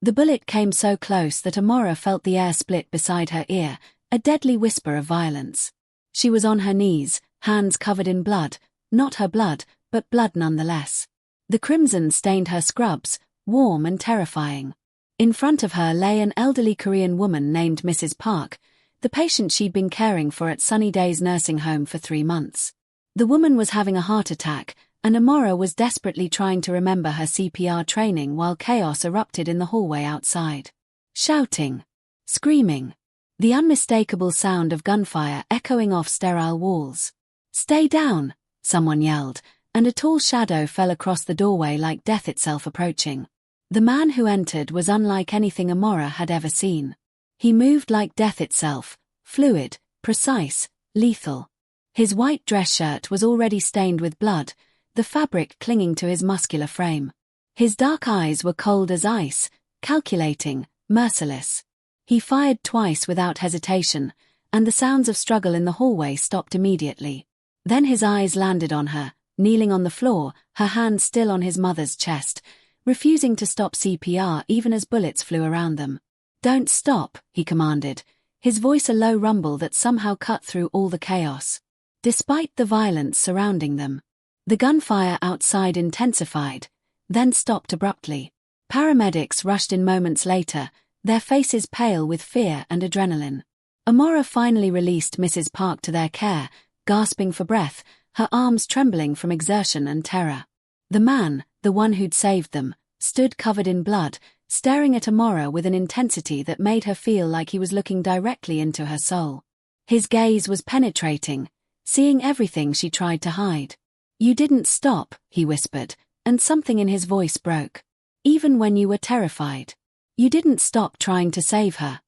The bullet came so close that Amara felt the air split beside her ear, a deadly whisper of violence. She was on her knees, hands covered in blood, not her blood, but blood nonetheless. The crimson stained her scrubs, warm and terrifying. In front of her lay an elderly Korean woman named Mrs. Park, the patient she'd been caring for at Sunny Days nursing home for 3 months. The woman was having a heart attack, and Amara was desperately trying to remember her CPR training while chaos erupted in the hallway outside. Shouting. Screaming. The unmistakable sound of gunfire echoing off sterile walls. "Stay down," someone yelled, and a tall shadow fell across the doorway like death itself approaching. The man who entered was unlike anything Amara had ever seen. He moved like death itself, fluid, precise, lethal. His white dress shirt was already stained with blood, the fabric clinging to his muscular frame. His dark eyes were cold as ice, calculating, merciless. He fired twice without hesitation, and the sounds of struggle in the hallway stopped immediately. Then his eyes landed on her, kneeling on the floor, her hand still on his mother's chest, refusing to stop CPR even as bullets flew around them. "Don't stop," he commanded, his voice a low rumble that somehow cut through all the chaos. Despite the violence surrounding them, the gunfire outside intensified, then stopped abruptly. Paramedics rushed in moments later, their faces pale with fear and adrenaline. Amara finally released Mrs. Park to their care, gasping for breath, her arms trembling from exertion and terror. The man, the one who'd saved them, stood covered in blood, staring at Amara with an intensity that made her feel like he was looking directly into her soul. His gaze was penetrating, seeing everything she tried to hide. "You didn't stop," he whispered, and something in his voice broke. "Even when you were terrified. You didn't stop trying to save her."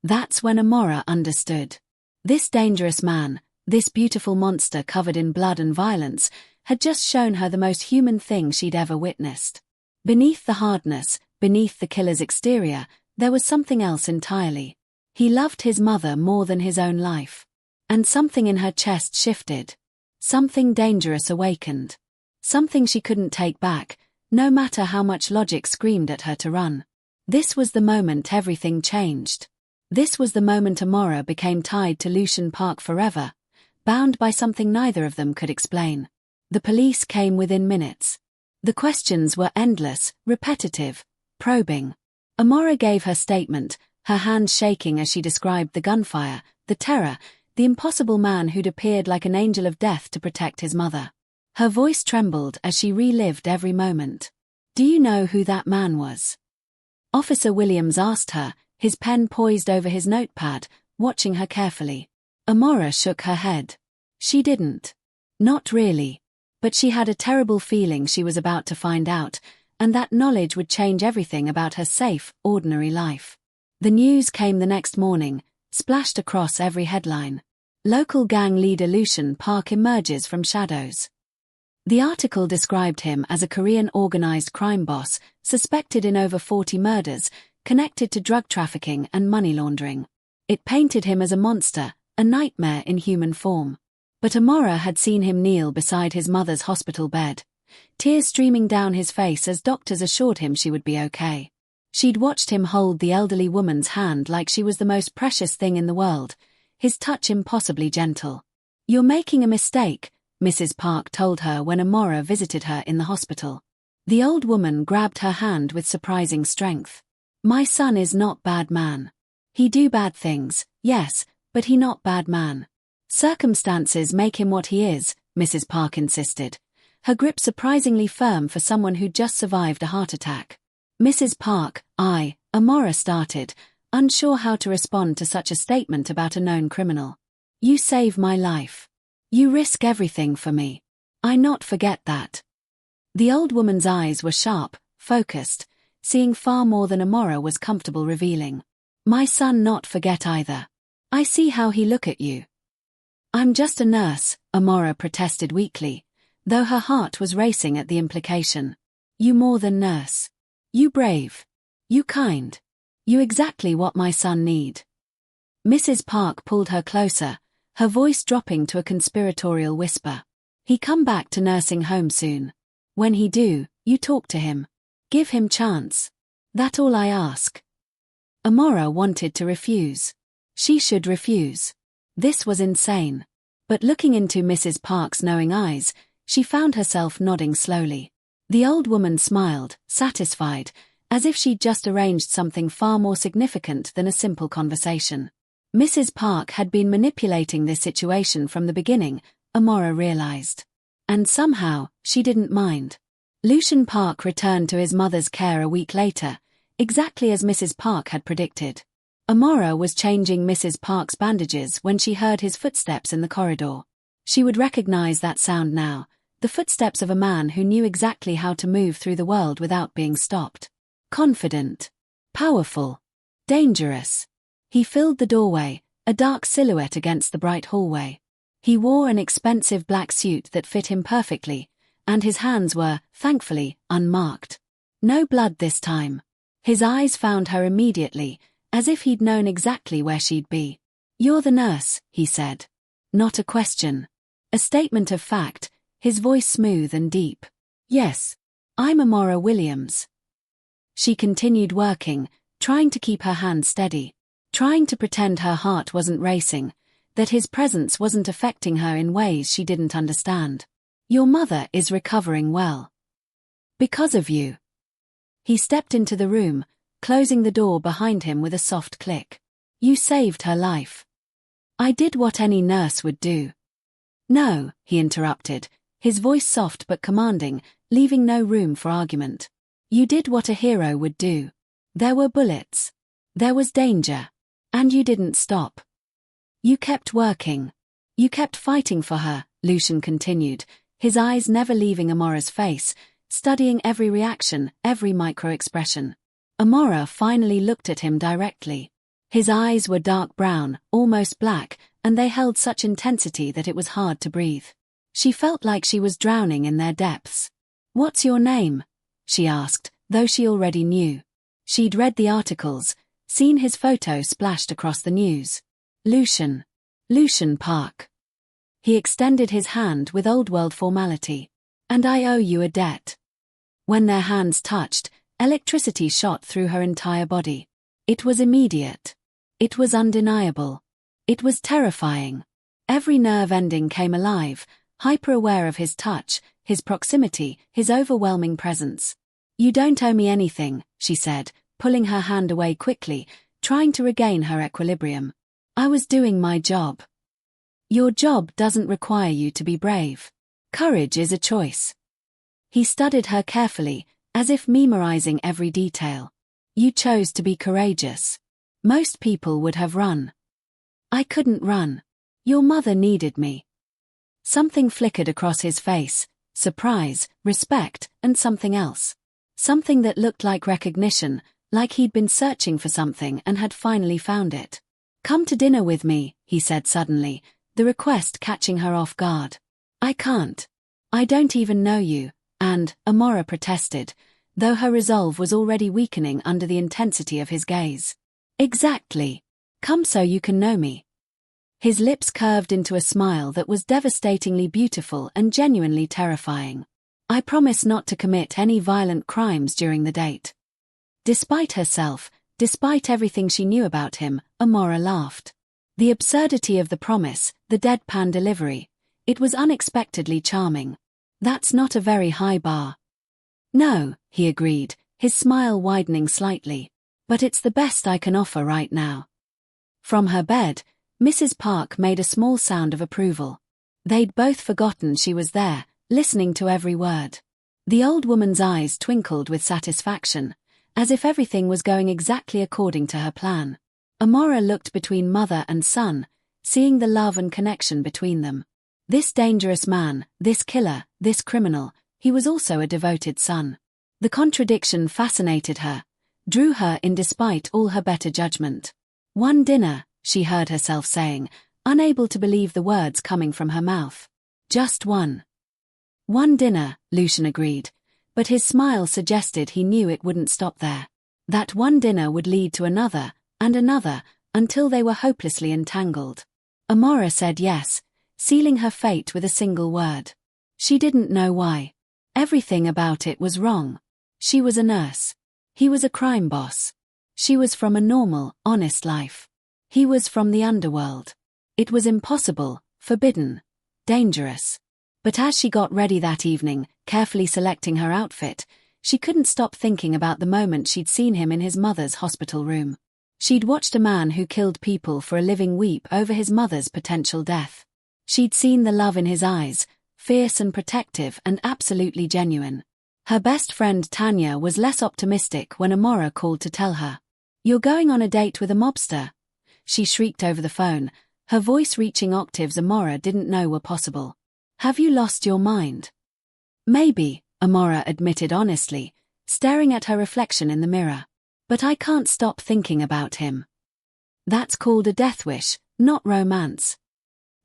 That's when Amara understood. This dangerous man, this beautiful monster covered in blood and violence, had just shown her the most human thing she'd ever witnessed. Beneath the hardness, beneath the killer's exterior, there was something else entirely. He loved his mother more than his own life. And something in her chest shifted. Something dangerous awakened. Something she couldn't take back, no matter how much logic screamed at her to run. This was the moment everything changed. This was the moment Amara became tied to Lucian Park forever, bound by something neither of them could explain. The police came within minutes. The questions were endless, repetitive, probing. Amara gave her statement, her hands shaking as she described the gunfire, the terror, the impossible man who'd appeared like an angel of death to protect his mother. Her voice trembled as she relived every moment. "Do you know who that man was?" Officer Williams asked her, his pen poised over his notepad, watching her carefully. Amara shook her head. She didn't. Not really. But she had a terrible feeling she was about to find out, and that knowledge would change everything about her safe, ordinary life. The news came the next morning, splashed across every headline. Local gang leader Lucian Park emerges from shadows. The article described him as a Korean organized crime boss, suspected in over 40 murders, connected to drug trafficking and money laundering. It painted him as a monster, a nightmare in human form. But Amara had seen him kneel beside his mother's hospital bed, tears streaming down his face as doctors assured him she would be okay. She'd watched him hold the elderly woman's hand like she was the most precious thing in the world, his touch impossibly gentle. "You're making a mistake," Mrs. Park told her when Amara visited her in the hospital. The old woman grabbed her hand with surprising strength. "My son is not bad man. He do bad things, yes, but he not bad man. Circumstances make him what he is," Mrs. Park insisted, her grip surprisingly firm for someone who'd just survived a heart attack. "Mrs. Park, Amara started, unsure how to respond to such a statement about a known criminal. "You save my life. You risk everything for me. I not forget that." The old woman's eyes were sharp, focused, seeing far more than Amara was comfortable revealing. "My son not forget either. I see how he look at you." "I'm just a nurse," Amara protested weakly, though her heart was racing at the implication. "You more than nurse. You brave. You kind. You exactly what my son need." Mrs. Park pulled her closer, her voice dropping to a conspiratorial whisper. "He come back to nursing home soon. When he do, you talk to him. Give him chance. That all I ask? Amara wanted to refuse. She should refuse. This was insane. But looking into Mrs. Park's knowing eyes, she found herself nodding slowly. The old woman smiled, satisfied, as if she'd just arranged something far more significant than a simple conversation. Mrs. Park had been manipulating this situation from the beginning, Amara realized. And somehow, she didn't mind. Lucian Park returned to his mother's care a week later, exactly as Mrs. Park had predicted. Amara was changing Mrs. Park's bandages when she heard his footsteps in the corridor. She would recognize that sound now, the footsteps of a man who knew exactly how to move through the world without being stopped. Confident. Powerful. Dangerous. He filled the doorway, a dark silhouette against the bright hallway. He wore an expensive black suit that fit him perfectly, and his hands were, thankfully, unmarked. No blood this time. His eyes found her immediately, as if he'd known exactly where she'd be. "You're the nurse," he said. Not a question. A statement of fact, his voice smooth and deep. "Yes. I'm Amara Williams." She continued working, trying to keep her hand steady, trying to pretend her heart wasn't racing, that his presence wasn't affecting her in ways she didn't understand. "Your mother is recovering well. Because of you." He stepped into the room, closing the door behind him with a soft click. "You saved her life." "I did what any nurse would do." "No," he interrupted, his voice soft but commanding, leaving no room for argument. "You did what a hero would do. There were bullets. There was danger. And you didn't stop. You kept working. You kept fighting for her," Lucian continued, his eyes never leaving Amara's face, studying every reaction, every micro-expression. Amara finally looked at him directly. His eyes were dark brown, almost black, and they held such intensity that it was hard to breathe. She felt like she was drowning in their depths. "What's your name?" she asked, though she already knew. She'd read the articles, seen his photo splashed across the news. "Lucian. Lucian Park." He extended his hand with old-world formality. "And I owe you a debt." When their hands touched, electricity shot through her entire body. It was immediate. It was undeniable. It was terrifying. Every nerve ending came alive, hyper-aware of his touch, his proximity, his overwhelming presence. "You don't owe me anything," she said, pulling her hand away quickly, trying to regain her equilibrium. "I was doing my job." "Your job doesn't require you to be brave. Courage is a choice." He studied her carefully, as if memorizing every detail. "You chose to be courageous. Most people would have run." "I couldn't run. Your mother needed me." Something flickered across his face, surprise, respect, and something else. Something that looked like recognition, like he'd been searching for something and had finally found it. "Come to dinner with me," he said suddenly, the request catching her off guard. "I can't. I don't even know you," and, Amara protested, though her resolve was already weakening under the intensity of his gaze. "Exactly. Come so you can know me." His lips curved into a smile that was devastatingly beautiful and genuinely terrifying. "I promise not to commit any violent crimes during the date." Despite herself, despite everything she knew about him, Amara laughed. The absurdity of the promise, the deadpan delivery. It was unexpectedly charming. "That's not a very high bar." "No," he agreed, his smile widening slightly. "But it's the best I can offer right now." From her bed, Mrs. Park made a small sound of approval. They'd both forgotten she was there, listening to every word. The old woman's eyes twinkled with satisfaction, as if everything was going exactly according to her plan. Amara looked between mother and son, seeing the love and connection between them. This dangerous man, this killer, this criminal, he was also a devoted son. The contradiction fascinated her, drew her in despite all her better judgment. "One dinner," she heard herself saying, unable to believe the words coming from her mouth. "Just one." "One dinner," Lucian agreed, but his smile suggested he knew it wouldn't stop there. That one dinner would lead to another, and another, until they were hopelessly entangled. Amara said yes, sealing her fate with a single word. She didn't know why. Everything about it was wrong. She was a nurse. He was a crime boss. She was from a normal, honest life. He was from the underworld. It was impossible, forbidden, dangerous. But as she got ready that evening, carefully selecting her outfit, she couldn't stop thinking about the moment she'd seen him in his mother's hospital room. She'd watched a man who killed people for a living weep over his mother's potential death. She'd seen the love in his eyes, fierce and protective and absolutely genuine. Her best friend Tanya was less optimistic when Amara called to tell her, "You're going on a date with a mobster." She shrieked over the phone, her voice reaching octaves Amara didn't know were possible. "Have you lost your mind?" "Maybe," Amara admitted honestly, staring at her reflection in the mirror. "But I can't stop thinking about him." "That's called a death wish, not romance."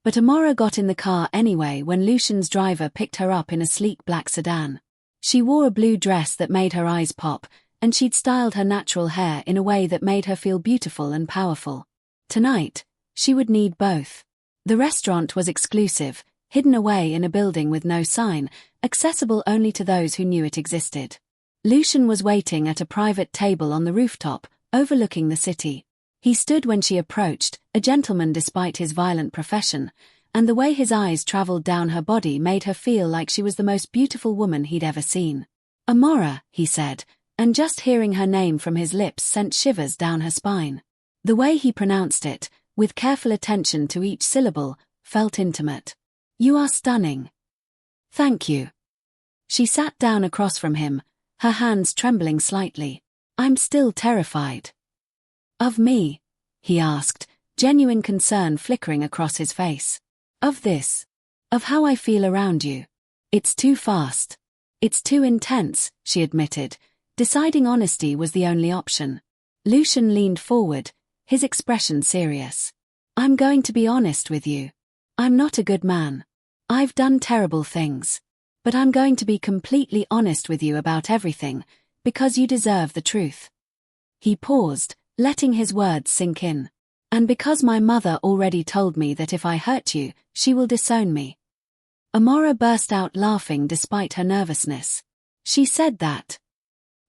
But Amara got in the car anyway when Lucian's driver picked her up in a sleek black sedan. She wore a blue dress that made her eyes pop, and she'd styled her natural hair in a way that made her feel beautiful and powerful. Tonight, she would need both. The restaurant was exclusive, hidden away in a building with no sign, accessible only to those who knew it existed. Lucian was waiting at a private table on the rooftop, overlooking the city. He stood when she approached, a gentleman despite his violent profession, and the way his eyes traveled down her body made her feel like she was the most beautiful woman he'd ever seen. "Amara," he said, and just hearing her name from his lips sent shivers down her spine. The way he pronounced it, with careful attention to each syllable, felt intimate. "You are stunning." "Thank you." She sat down across from him, her hands trembling slightly. "I'm still terrified." "Of me?" he asked, genuine concern flickering across his face. "Of this. Of how I feel around you. It's too fast. It's too intense," she admitted, deciding honesty was the only option. Lucian leaned forward, his expression serious. "I'm going to be honest with you. I'm not a good man. I've done terrible things. But I'm going to be completely honest with you about everything, because you deserve the truth." He paused, letting his words sink in. "And because my mother already told me that if I hurt you, she will disown me." Amara burst out laughing despite her nervousness. "She said that."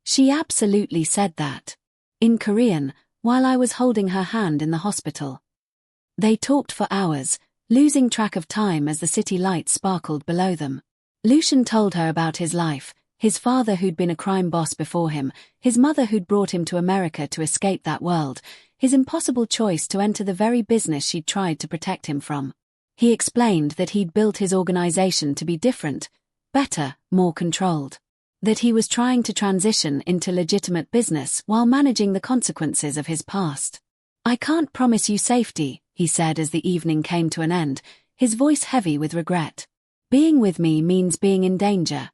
"She absolutely said that. In Korean, while I was holding her hand in the hospital." They talked for hours, losing track of time as the city lights sparkled below them. Lucian told her about his life, his father who'd been a crime boss before him, his mother who'd brought him to America to escape that world, his impossible choice to enter the very business she'd tried to protect him from. He explained that he'd built his organization to be different, better, more controlled. That he was trying to transition into legitimate business while managing the consequences of his past. "I can't promise you safety," he said as the evening came to an end, his voice heavy with regret. "Being with me means being in danger."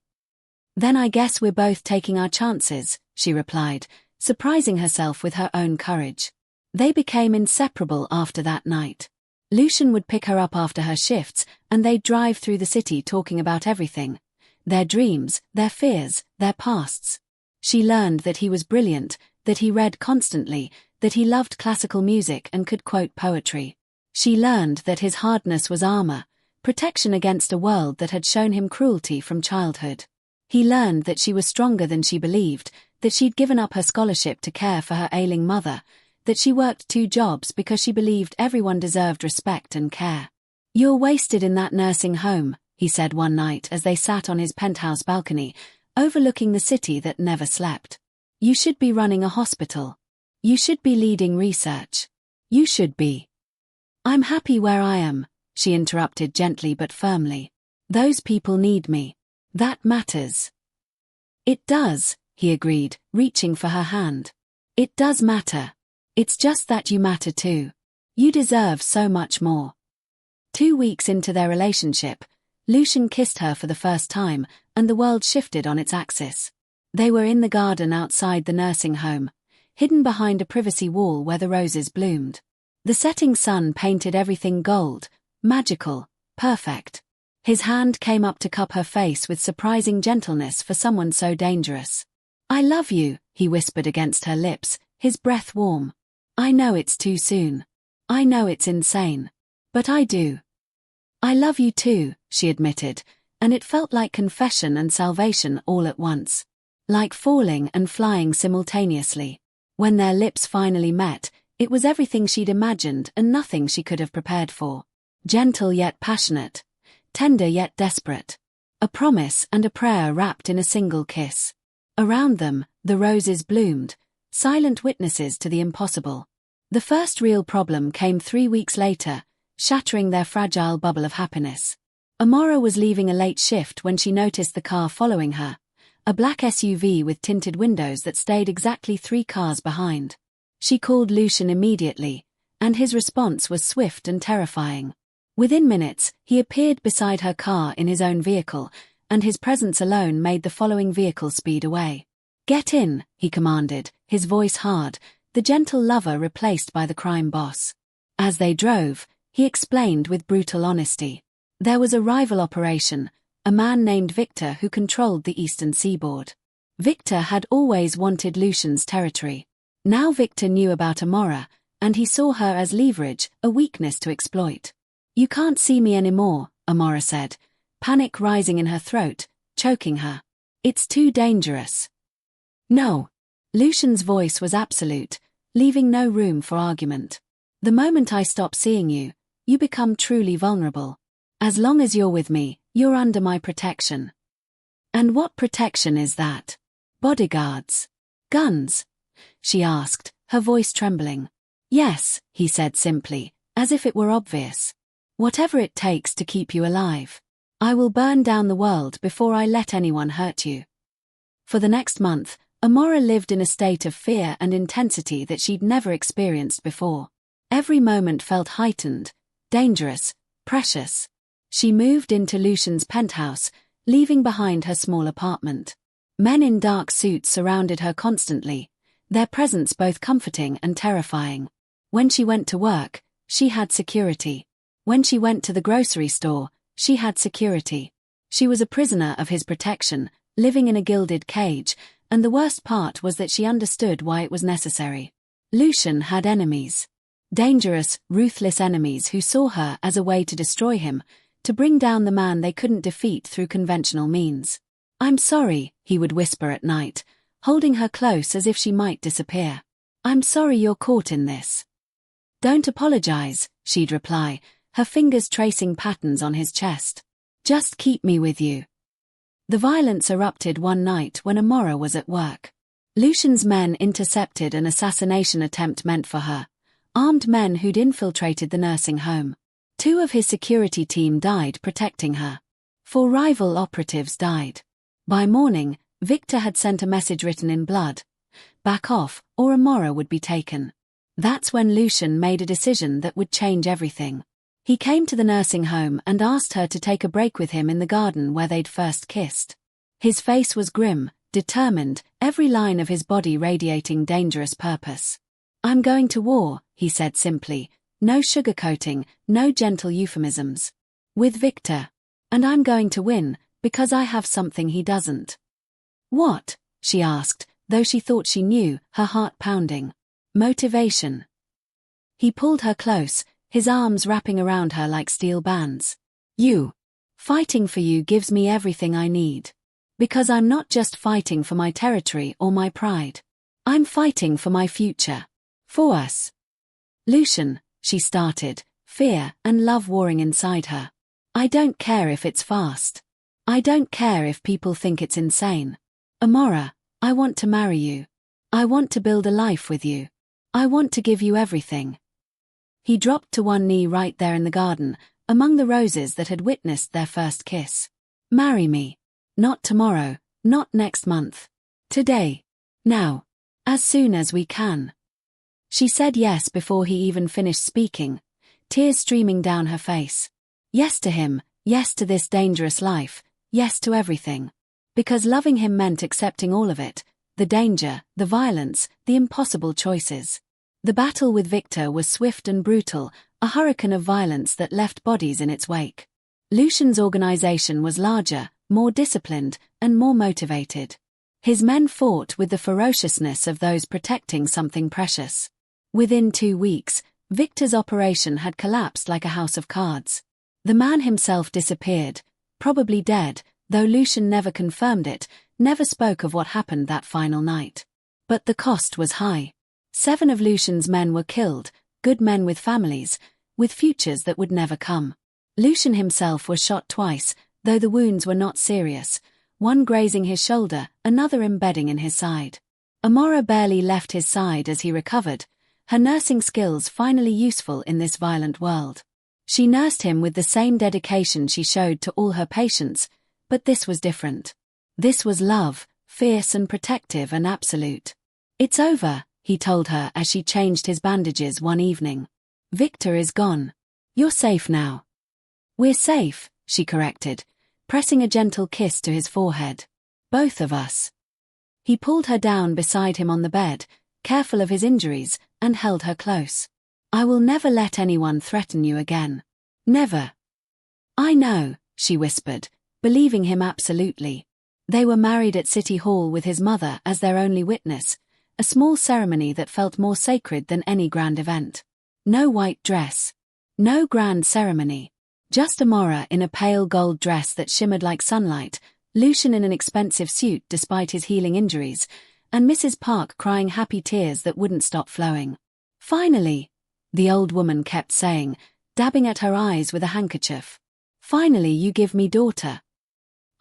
"Then I guess we're both taking our chances," she replied, surprising herself with her own courage. They became inseparable after that night. Lucian would pick her up after her shifts, and they'd drive through the city talking about everything. Their dreams, their fears, their pasts. She learned that he was brilliant, that he read constantly, that he loved classical music and could quote poetry. She learned that his hardness was armor, protection against a world that had shown him cruelty from childhood. He learned that she was stronger than she believed, that she'd given up her scholarship to care for her ailing mother, that she worked 2 jobs because she believed everyone deserved respect and care. "You're wasted in that nursing home," he said one night as they sat on his penthouse balcony, overlooking the city that never slept. "You should be running a hospital. You should be leading research. You should be." "I'm happy where I am," she interrupted gently but firmly. "Those people need me. That matters." "It does," he agreed, reaching for her hand. "It does matter. It's just that you matter too. You deserve so much more." 2 weeks into their relationship, Lucian kissed her for the first time, and the world shifted on its axis. They were in the garden outside the nursing home, hidden behind a privacy wall where the roses bloomed. The setting sun painted everything gold, magical, perfect. His hand came up to cup her face with surprising gentleness for someone so dangerous. "I love you," he whispered against her lips, his breath warm. "I know it's too soon. I know it's insane. But I do." "I love you too," she admitted, and it felt like confession and salvation all at once. like falling and flying simultaneously. When their lips finally met, it was everything she'd imagined and nothing she could have prepared for. Gentle yet passionate, tender yet desperate. A promise and a prayer wrapped in a single kiss. Around them, the roses bloomed, silent witnesses to the impossible. The first real problem came 3 weeks later, shattering their fragile bubble of happiness. Amara was leaving a late shift when she noticed the car following her, a black SUV with tinted windows that stayed exactly 3 cars behind. She called Lucian immediately, and his response was swift and terrifying. Within minutes, he appeared beside her car in his own vehicle, and his presence alone made the following vehicle speed away. "Get in," he commanded, his voice hard, the gentle lover replaced by the crime boss. As they drove, he explained with brutal honesty. There was a rival operation, a man named Victor who controlled the eastern seaboard. Victor had always wanted Lucian's territory. Now Victor knew about Amara, and he saw her as leverage, a weakness to exploit. "You can't see me anymore," Amara said, panic rising in her throat, choking her. "It's too dangerous." "No." Lucian's voice was absolute, leaving no room for argument. "The moment I stop seeing you, you become truly vulnerable. As long as you're with me, you're under my protection." "And what protection is that? Bodyguards? Guns?" she asked, her voice trembling. "Yes," he said simply, as if it were obvious. "Whatever it takes to keep you alive. I will burn down the world before I let anyone hurt you." For the next month, Amara lived in a state of fear and intensity that she'd never experienced before. Every moment felt heightened, dangerous, precious. She moved into Lucian's penthouse, leaving behind her small apartment. Men in dark suits surrounded her constantly, their presence both comforting and terrifying. When she went to work, she had security. When she went to the grocery store, she had security. She was a prisoner of his protection, living in a gilded cage, and the worst part was that she understood why it was necessary. Lucian had enemies. Dangerous, ruthless enemies who saw her as a way to destroy him, to bring down the man they couldn't defeat through conventional means. "I'm sorry," he would whisper at night, holding her close as if she might disappear. "I'm sorry you're caught in this." "Don't apologize," she'd reply, her fingers tracing patterns on his chest. "Just keep me with you." The violence erupted one night when Amara was at work. Lucian's men intercepted an assassination attempt meant for her, armed men who'd infiltrated the nursing home. 2 of his security team died protecting her. 4 rival operatives died. By morning, Victor had sent a message written in blood: "Back off, or Amara would be taken." That's when Lucian made a decision that would change everything. He came to the nursing home and asked her to take a break with him in the garden where they'd first kissed. His face was grim, determined, every line of his body radiating dangerous purpose. "I'm going to war," he said simply, no sugarcoating, no gentle euphemisms. "With Victor. And I'm going to win, because I have something he doesn't." "What?" she asked, though she thought she knew, her heart pounding. "Motivation." He pulled her close, his arms wrapping around her like steel bands. "You. Fighting for you gives me everything I need. Because I'm not just fighting for my territory or my pride. I'm fighting for my future. For us." "Lucian," she started, fear and love warring inside her. "I don't care if it's fast. I don't care if people think it's insane. Amara, I want to marry you. I want to build a life with you. I want to give you everything." He dropped to one knee right there in the garden, among the roses that had witnessed their first kiss. "Marry me. Not tomorrow, not next month. Today. Now. As soon as we can." She said yes before he even finished speaking, tears streaming down her face. Yes to him, yes to this dangerous life, yes to everything. Because loving him meant accepting all of it, the danger, the violence, the impossible choices. The battle with Victor was swift and brutal, a hurricane of violence that left bodies in its wake. Lucian's organization was larger, more disciplined, and more motivated. His men fought with the ferociousness of those protecting something precious. Within 2 weeks, Victor's operation had collapsed like a house of cards. The man himself disappeared, probably dead, though Lucian never confirmed it, never spoke of what happened that final night. But the cost was high. 7 of Lucian's men were killed, good men with families, with futures that would never come. Lucian himself was shot twice, though the wounds were not serious, one grazing his shoulder, another embedding in his side. Amara barely left his side as he recovered, her nursing skills finally useful in this violent world. She nursed him with the same dedication she showed to all her patients, but this was different. This was love, fierce and protective and absolute. "It's over," he told her as she changed his bandages one evening. "Victor is gone. You're safe now." "We're safe," she corrected, pressing a gentle kiss to his forehead. "Both of us." He pulled her down beside him on the bed, careful of his injuries, and held her close. "I will never let anyone threaten you again. Never." "I know," she whispered, believing him absolutely. They were married at City Hall with his mother as their only witness, a small ceremony that felt more sacred than any grand event. No white dress. No grand ceremony. Just Amara in a pale gold dress that shimmered like sunlight, Lucian in an expensive suit despite his healing injuries, and Mrs. Park crying happy tears that wouldn't stop flowing. "Finally," the old woman kept saying, dabbing at her eyes with a handkerchief. "Finally you give me daughter."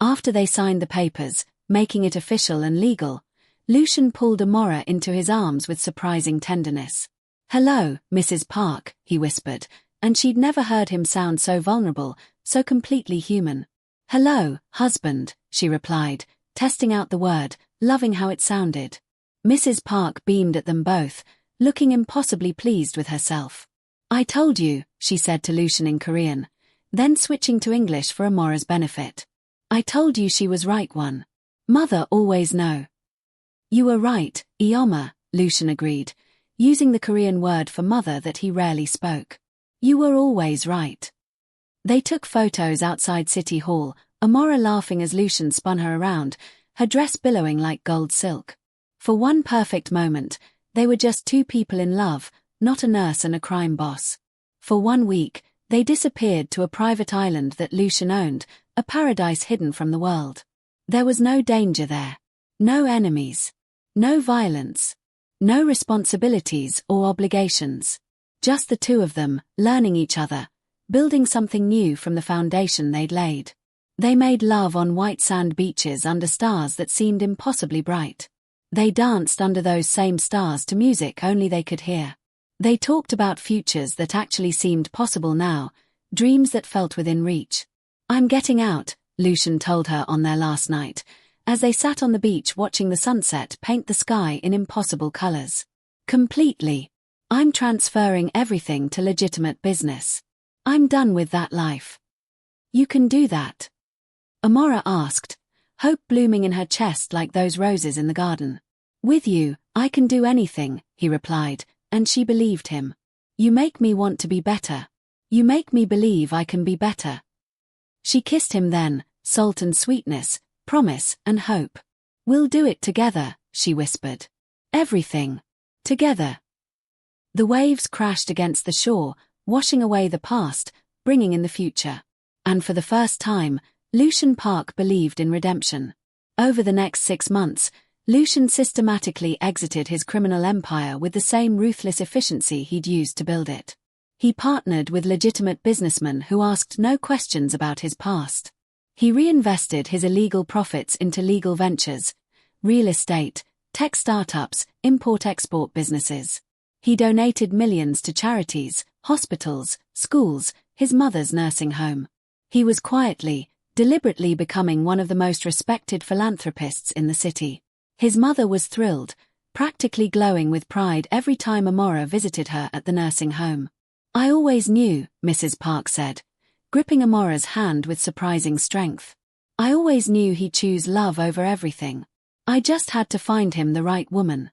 After they signed the papers, making it official and legal, Lucian pulled Amara into his arms with surprising tenderness. "Hello, Mrs. Park," he whispered, and she'd never heard him sound so vulnerable, so completely human. "Hello, husband," she replied, testing out the word, loving how it sounded. Mrs. Park beamed at them both, looking impossibly pleased with herself. "I told you," she said to Lucian in Korean, then switching to English for Amara's benefit. "I told you she was right one. Mother always know." "You were right, Ioma," Lucian agreed, using the Korean word for mother that he rarely spoke. "You were always right." They took photos outside City Hall, Amara laughing as Lucian spun her around, her dress billowing like gold silk. For one perfect moment, they were just two people in love, not a nurse and a crime boss. For 1 week, they disappeared to a private island that Lucian owned, a paradise hidden from the world. There was no danger there. No enemies. No violence. No responsibilities or obligations. Just the two of them, learning each other, building something new from the foundation they'd laid. They made love on white sand beaches under stars that seemed impossibly bright. They danced under those same stars to music only they could hear. They talked about futures that actually seemed possible now, dreams that felt within reach. "I'm getting out," Lucian told her on their last night, as they sat on the beach watching the sunset paint the sky in impossible colors. "Completely. I'm transferring everything to legitimate business. I'm done with that life." "You can do that?" Amara asked, hope blooming in her chest like those roses in the garden. "With you, I can do anything," he replied, and she believed him. "You make me want to be better. You make me believe I can be better." She kissed him then, salt and sweetness, promise and hope. "We'll do it together," she whispered. "Everything. Together." The waves crashed against the shore, washing away the past, bringing in the future. And for the first time, Lucian Park believed in redemption. Over the next 6 months, Lucian systematically exited his criminal empire with the same ruthless efficiency he'd used to build it. He partnered with legitimate businessmen who asked no questions about his past. He reinvested his illegal profits into legal ventures, real estate, tech startups, import-export businesses. He donated millions to charities, hospitals, schools, his mother's nursing home. He was quietly, deliberately becoming one of the most respected philanthropists in the city. His mother was thrilled, practically glowing with pride every time Amara visited her at the nursing home. "I always knew," Mrs. Park said, gripping Amara's hand with surprising strength. "I always knew he'd choose love over everything. I just had to find him the right woman."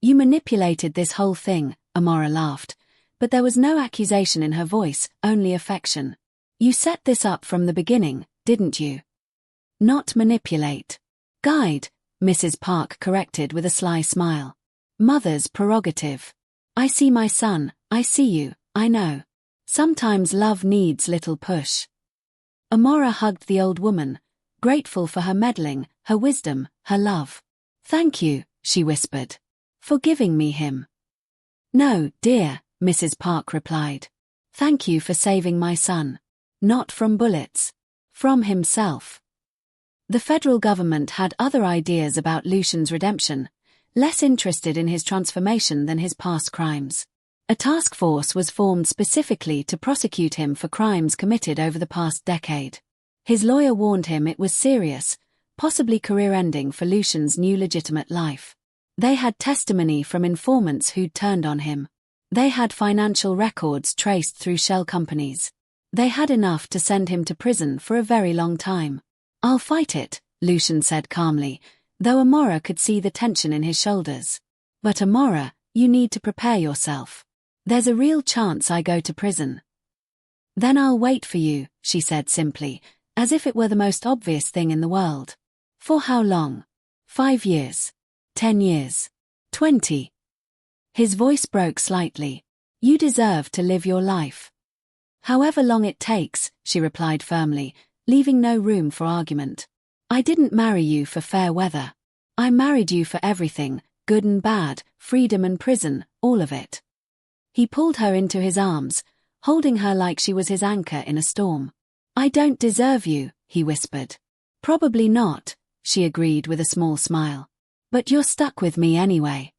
"You manipulated this whole thing," Amara laughed, but there was no accusation in her voice, only affection. "You set this up from the beginning, didn't you?" "Not manipulate. Guide," Mrs. Park corrected with a sly smile. "Mother's prerogative. I see my son, I see you, I know. Sometimes love needs little push." Amara hugged the old woman, grateful for her meddling, her wisdom, her love. "Thank you," she whispered, "for giving me him." "No, dear," Mrs. Park replied. "Thank you for saving my son. Not from bullets. From himself." The federal government had other ideas about Lucian's redemption, less interested in his transformation than his past crimes. A task force was formed specifically to prosecute him for crimes committed over the past decade. His lawyer warned him it was serious, possibly career-ending for Lucian's new legitimate life. They had testimony from informants who'd turned on him. They had financial records traced through shell companies. They had enough to send him to prison for a very long time. "I'll fight it," Lucian said calmly, though Amara could see the tension in his shoulders. "But Amara, you need to prepare yourself. There's a real chance I go to prison." "Then I'll wait for you," she said simply, as if it were the most obvious thing in the world. "For how long? 5 years? 10 years? 20? His voice broke slightly. "You deserve to live your life." "However long it takes," she replied firmly, leaving no room for argument. "I didn't marry you for fair weather. I married you for everything, good and bad, freedom and prison, all of it." He pulled her into his arms, holding her like she was his anchor in a storm. "I don't deserve you," he whispered. "Probably not," she agreed with a small smile. "But you're stuck with me anyway."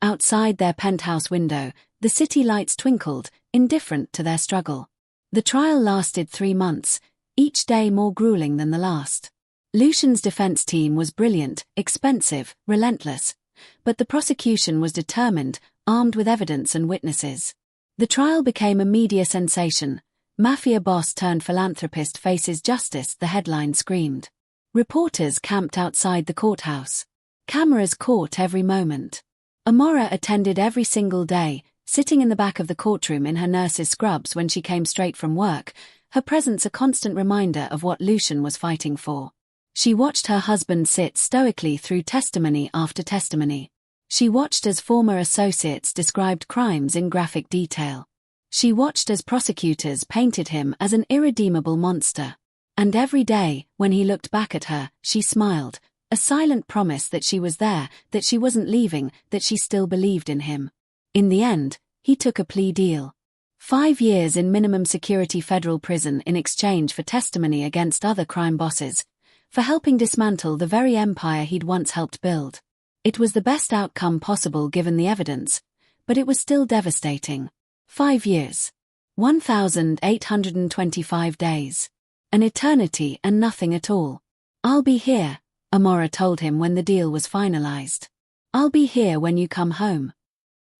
Outside their penthouse window, the city lights twinkled, indifferent to their struggle. The trial lasted 3 months, each day more grueling than the last. Lucian's defense team was brilliant, expensive, relentless. But the prosecution was determined, armed with evidence and witnesses. The trial became a media sensation. "Mafia boss turned philanthropist faces justice," the headline screamed. Reporters camped outside the courthouse. Cameras caught every moment. Amara attended every single day, sitting in the back of the courtroom in her nurse's scrubs when she came straight from work, her presence a constant reminder of what Lucian was fighting for. She watched her husband sit stoically through testimony after testimony. She watched as former associates described crimes in graphic detail. She watched as prosecutors painted him as an irredeemable monster. And every day, when he looked back at her, she smiled, a silent promise that she was there, that she wasn't leaving, that she still believed in him. In the end, he took a plea deal. 5 years in minimum security federal prison in exchange for testimony against other crime bosses, for helping dismantle the very empire he'd once helped build. It was the best outcome possible given the evidence, but it was still devastating. 5 years. 1,825 days. An eternity and nothing at all. "I'll be here," Amara told him when the deal was finalized. "I'll be here when you come home."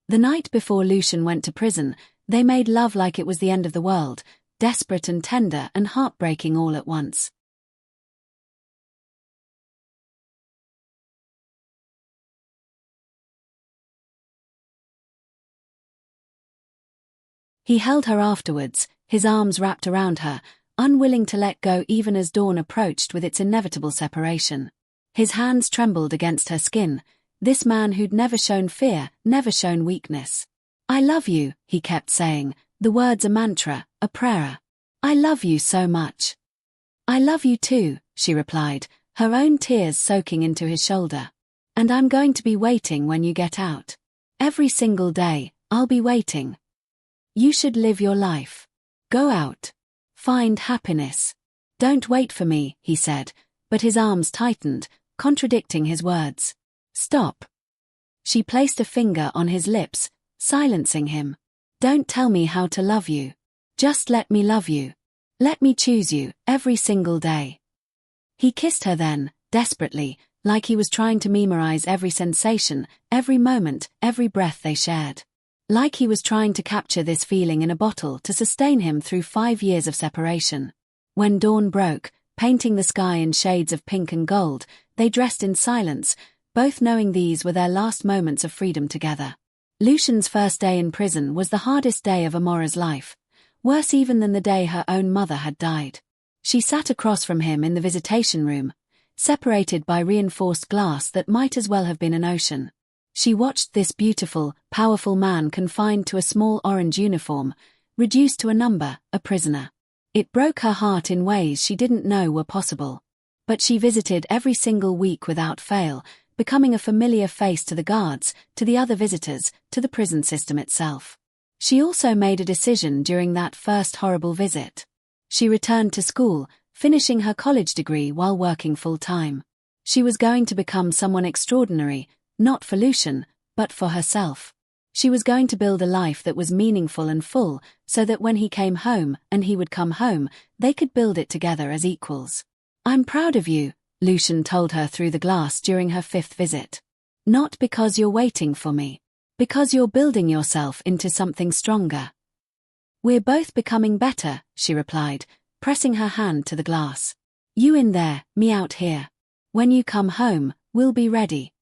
The night before Lucian went to prison, they made love like it was the end of the world, desperate and tender and heartbreaking all at once. He held her afterwards, his arms wrapped around her, unwilling to let go even as dawn approached with its inevitable separation. His hands trembled against her skin, this man who'd never shown fear, never shown weakness. "I love you," he kept saying, the words a mantra, a prayer. "I love you so much." "I love you too," she replied, her own tears soaking into his shoulder. "And I'm going to be waiting when you get out. Every single day, I'll be waiting. You should live your life. Go out. Find happiness. Don't wait for me," he said, but his arms tightened, contradicting his words. "Stop." She placed a finger on his lips, silencing him. "Don't tell me how to love you. Just let me love you. Let me choose you, every single day." He kissed her then, desperately, like he was trying to memorize every sensation, every moment, every breath they shared. Like he was trying to capture this feeling in a bottle to sustain him through 5 years of separation. When dawn broke, painting the sky in shades of pink and gold, they dressed in silence, both knowing these were their last moments of freedom together. Lucian's first day in prison was the hardest day of Amara's life, worse even than the day her own mother had died. She sat across from him in the visitation room, separated by reinforced glass that might as well have been an ocean. She watched this beautiful, powerful man confined to a small orange uniform, reduced to a number, a prisoner. It broke her heart in ways she didn't know were possible. But she visited every single week without fail, becoming a familiar face to the guards, to the other visitors, to the prison system itself. She also made a decision during that first horrible visit. She returned to school, finishing her college degree while working full-time. She was going to become someone extraordinary, not for Lucian, but for herself. She was going to build a life that was meaningful and full, so that when he came home and he would come home, they could build it together as equals. "I'm proud of you," Lucian told her through the glass during her 5th visit. "Not because you're waiting for me. Because you're building yourself into something stronger." "We're both becoming better," she replied, pressing her hand to the glass. "You in there, me out here. When you come home, we'll be ready."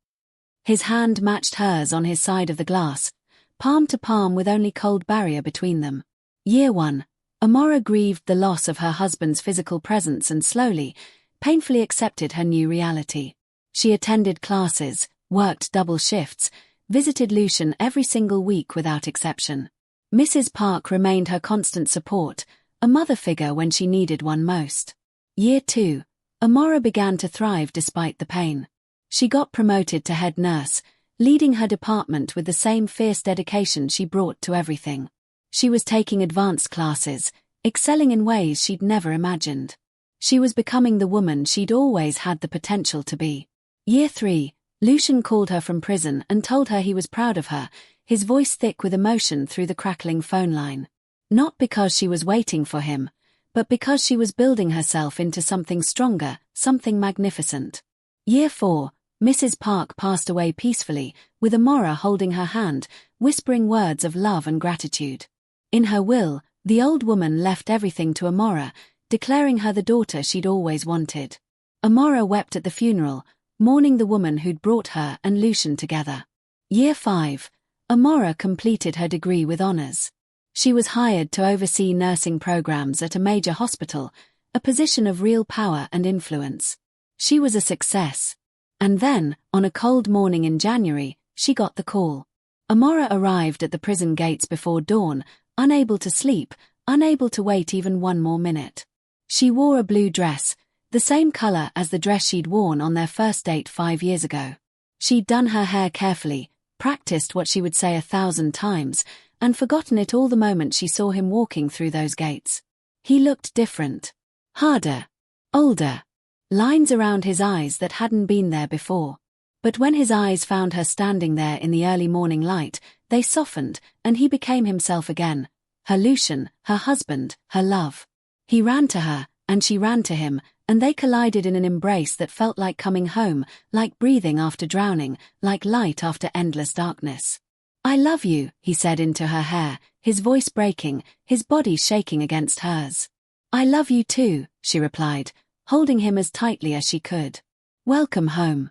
His hand matched hers on his side of the glass, palm to palm with only cold barrier between them. Year 1. Amara grieved the loss of her husband's physical presence and slowly, painfully accepted her new reality. She attended classes, worked double shifts, visited Lucian every single week without exception. Mrs. Park remained her constant support, a mother figure when she needed one most. Year 2. Amara began to thrive despite the pain. She got promoted to head nurse, leading her department with the same fierce dedication she brought to everything. She was taking advanced classes, excelling in ways she'd never imagined. She was becoming the woman she'd always had the potential to be. Year 3. Lucian called her from prison and told her he was proud of her, his voice thick with emotion through the crackling phone line. Not because she was waiting for him, but because she was building herself into something stronger, something magnificent. Year 4. Mrs. Park passed away peacefully, with Amara holding her hand, whispering words of love and gratitude. In her will, the old woman left everything to Amara, declaring her the daughter she'd always wanted. Amara wept at the funeral, mourning the woman who'd brought her and Lucian together. Year 5. Amara completed her degree with honors. She was hired to oversee nursing programs at a major hospital, a position of real power and influence. She was a success. And then, on a cold morning in January, she got the call. Amara arrived at the prison gates before dawn, unable to sleep, unable to wait even one more minute. She wore a blue dress, the same color as the dress she'd worn on their first date 5 years ago. She'd done her hair carefully, practiced what she would say 1,000 times, and forgotten it all the moment she saw him walking through those gates. He looked different. Harder. Older. Lines around his eyes that hadn't been there before. But when his eyes found her standing there in the early morning light, they softened, and he became himself again. Her Lucian, her husband, her love. He ran to her, and she ran to him, and they collided in an embrace that felt like coming home, like breathing after drowning, like light after endless darkness. "I love you," he said into her hair, his voice breaking, his body shaking against hers. "I love you too," she replied, holding him as tightly as she could. "Welcome home."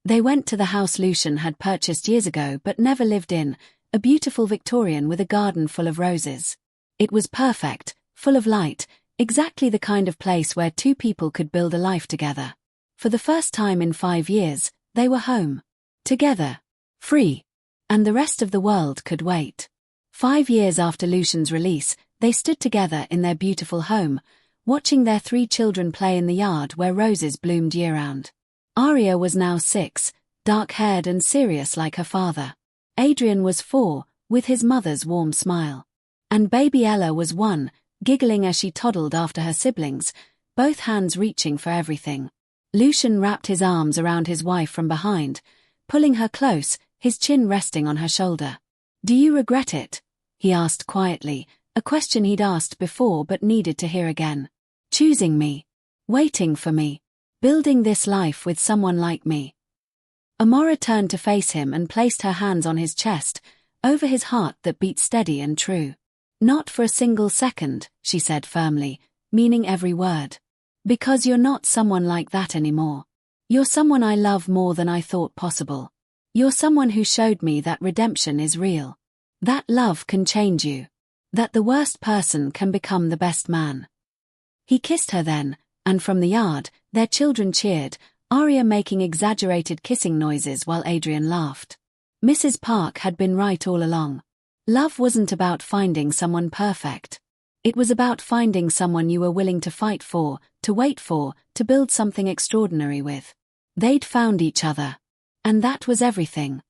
They went to the house Lucian had purchased years ago but never lived in, a beautiful Victorian with a garden full of roses. It was perfect, full of light, exactly the kind of place where two people could build a life together. For the first time in 5 years, they were home. Together. Free. And the rest of the world could wait. 5 years after Lucian's release, they stood together in their beautiful home, watching their 3 children play in the yard where roses bloomed year-round. Aria was now 6, dark-haired and serious like her father. Adrian was 4, with his mother's warm smile. And baby Ella was 1, giggling as she toddled after her siblings, both hands reaching for everything. Lucian wrapped his arms around his wife from behind, pulling her close, his chin resting on her shoulder. "Do you regret it?" he asked quietly, a question he'd asked before but needed to hear again. "Choosing me. Waiting for me. Building this life with someone like me." Amara turned to face him and placed her hands on his chest, over his heart that beat steady and true. "Not for a single second," she said firmly, meaning every word. "Because you're not someone like that anymore. You're someone I love more than I thought possible. You're someone who showed me that redemption is real. That love can change you. That the worst person can become the best man." He kissed her then, and from the yard, their children cheered, Aria making exaggerated kissing noises while Adrian laughed. Mrs. Park had been right all along. Love wasn't about finding someone perfect. It was about finding someone you were willing to fight for, to wait for, to build something extraordinary with. They'd found each other. And that was everything.